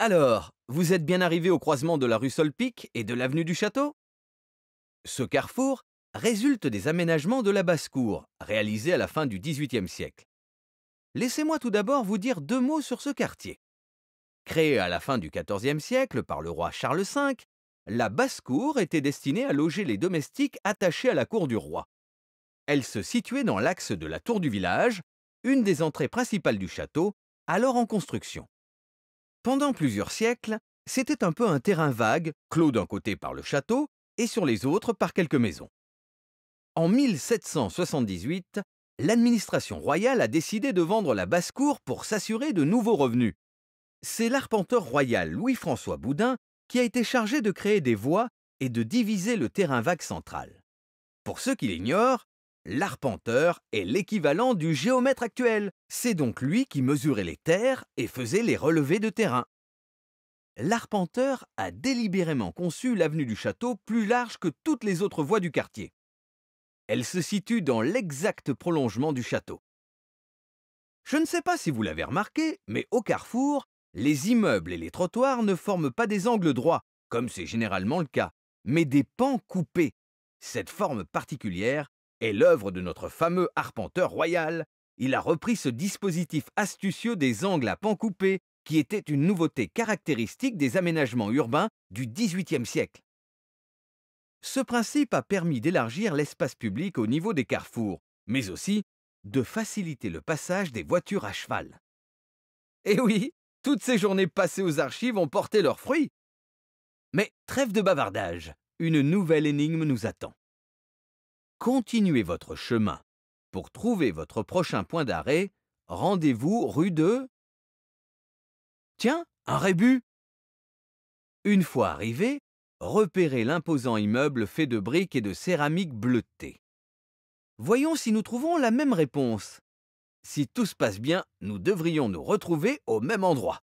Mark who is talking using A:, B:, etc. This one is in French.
A: Alors, vous êtes bien arrivé au croisement de la rue Solpic et de l'avenue du Château? Ce carrefour résulte des aménagements de la basse-cour, réalisés à la fin du XVIIIe siècle. Laissez-moi tout d'abord vous dire deux mots sur ce quartier. Créé à la fin du XIVe siècle par le roi Charles V, la basse-cour était destinée à loger les domestiques attachés à la cour du roi. Elle se situait dans l'axe de la tour du village, une des entrées principales du château, alors en construction. Pendant plusieurs siècles, c'était un peu un terrain vague, clos d'un côté par le château et sur les autres par quelques maisons. En 1778, l'administration royale a décidé de vendre la basse-cour pour s'assurer de nouveaux revenus. C'est l'arpenteur royal Louis-François Boudin qui a été chargé de créer des voies et de diviser le terrain vague central. Pour ceux qui l'ignorent, l'arpenteur est l'équivalent du géomètre actuel. C'est donc lui qui mesurait les terres et faisait les relevés de terrain. L'arpenteur a délibérément conçu l'avenue du Château plus large que toutes les autres voies du quartier. Elle se situe dans l'exact prolongement du château. Je ne sais pas si vous l'avez remarqué, mais au carrefour, les immeubles et les trottoirs ne forment pas des angles droits, comme c'est généralement le cas, mais des pans coupés. Cette forme particulière est l'œuvre de notre fameux arpenteur royal. Il a repris ce dispositif astucieux des angles à pans coupés, qui était une nouveauté caractéristique des aménagements urbains du XVIIIe siècle. Ce principe a permis d'élargir l'espace public au niveau des carrefours, mais aussi de faciliter le passage des voitures à cheval. Et oui, toutes ces journées passées aux archives ont porté leurs fruits. Mais trêve de bavardage, une nouvelle énigme nous attend. Continuez votre chemin. Pour trouver votre prochain point d'arrêt, rendez-vous rue de... Tiens, un rébut! Une fois arrivé, repérez l'imposant immeuble fait de briques et de céramique bleutée. Voyons si nous trouvons la même réponse. Si tout se passe bien, nous devrions nous retrouver au même endroit.